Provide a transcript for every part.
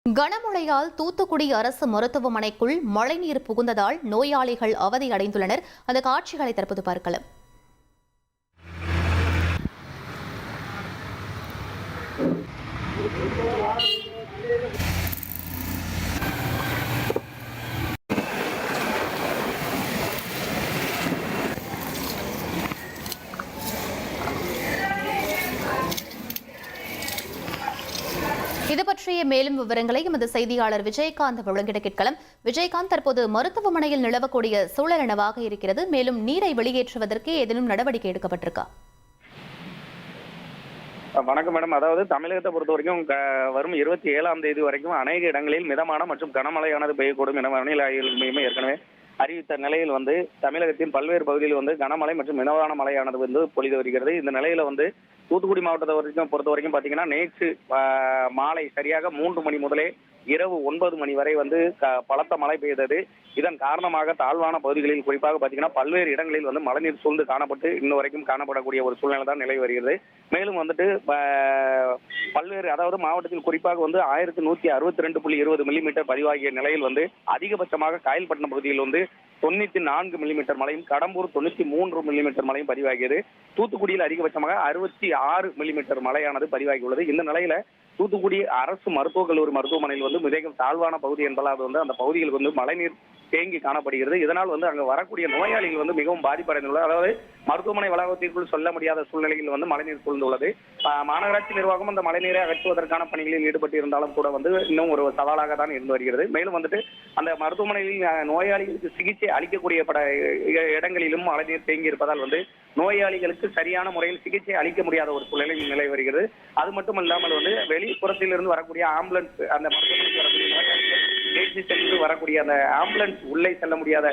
கனமழையால் தூத்துக்குடி அரசு மருத்துவமனைக்குள் மழைநீர் புகுந்ததால் நோயாளிகள் அவதியடைந்துள்ளனர். அந்த காட்சிகளை தற்போது பார்க்கலாம். இது பற்றிய மேலும் விவரங்களை எமது செய்தியாளர் விஜயகாந்த் வழங்கிட கேட்கலாம். விஜயகாந்த், தற்போது மருத்துவமனையில் நிலவக்கூடிய சூழல் என்னவாக இருக்கிறது? மேலும் நீரை வெளியேற்றுவதற்கு ஏதேனும் நடவடிக்கை எடுக்கப்பட்டிருக்கா? வணக்கம் மேடம். அதாவது தமிழகத்தை பொறுத்த வரைக்கும் வரும் 27ஆம் தேதி வரைக்கும் அநேக இடங்களில் மிதமான மற்றும் கனமழையானது பெய்யக்கூடும் என வானிலை ஆய்வு மையம் ஏற்கனவே அறிவித்த நிலையில் தமிழகத்தின் பல்வேறு பகுதியில் கனமழை மற்றும் மிதமான மழையானது பொழிந்து வருகிறது. இந்த நிலையில தூத்துக்குடி மாவட்டத்தை பொறுத்த வரைக்கும் பாத்தீங்கன்னா நேற்று மாலை சரியாக 3 மணி முதலே இரவு 9 மணி வரை பலத்த மழை பெய்தது. இதன் காரணமாக தாழ்வான பகுதிகளில் குறிப்பாக பாத்தீங்கன்னா பல்வேறு இடங்களில் மழைநீர் சூழ்ந்து காணப்பட்டு இன்னும் வரைக்கும் காணப்படக்கூடிய ஒரு சூழ்நிலை தான் நிலை வருகிறது. மேலும் பல்வேறு அதாவது மாவட்டத்தில் குறிப்பாக 1162.20 மில்லிமீட்டர் பதிவாகிய நிலையில் அதிகபட்சமாக காயல்பட்டினம் பகுதியில் 94 மில்லிமீட்டர் மழையும், கடம்பூர் 93 மில்லிமீட்டர் மழையும் பதிவாகியது. தூத்துக்குடியில் அதிகபட்சமாக 66 மில்லிமீட்டர் மழையானது பதிவாகியுள்ளது. இந்த நிலையில தூத்துக்குடி அரசு மருத்துவக் கல்லூரி மருத்துவமனையில் மிகவும் தாழ்வான பகுதி என்பதால் அந்த பகுதியில் மழைநீர் தேங்கி காணப்படுகிறது. இதனால் அங்கு வரக்கூடிய நோயாளிகள் மிகவும் பாதிப்படைந்துள்ளது. அதாவது மருத்துவமனை வளாகத்திற்குள் சொல்ல முடியாத சூழ்நிலையில் மழைநீர் சூழ்ந்துள்ளது. மாநகராட்சி நிர்வாகம் அந்த மழைநீரை அகற்றுவதற்கான பணிகளில் ஈடுபட்டு இருந்தாலும் கூட இன்னும் ஒரு சவாலாக தான் இருந்து வருகிறது. மேலும் அந்த மருத்துவமனையில் நோயாளிகளுக்கு சிகிச்சை அளிக்கக்கூடிய இடங்களிலும் மழைநீர் தேங்கி இருப்பதால் நோயாளிகளுக்கு சரியான முறையில் சிகிச்சை அளிக்க முடியாத ஒரு சூழ்நிலை நிலை வருகிறது. அது மட்டும் இல்லாமல் வெளிப்புறத்திலிருந்து வரக்கூடிய ஆம்புலன்ஸ் அந்த சென்று வரக்கூடிய அந்த ஆம்புலன்ஸ் உள்ளே செல்ல முடியாத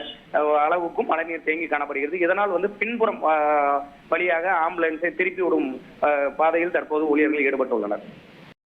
அளவுக்கும் மழைநீர் தேங்கி காணப்படுகிறது. இதனால் பின்புறம் வழியாக ஆம்புலன்ஸை திருப்பி விடும் பாதையில் தற்போது ஊழியர்கள் ஈடுபட்டுள்ளனர்.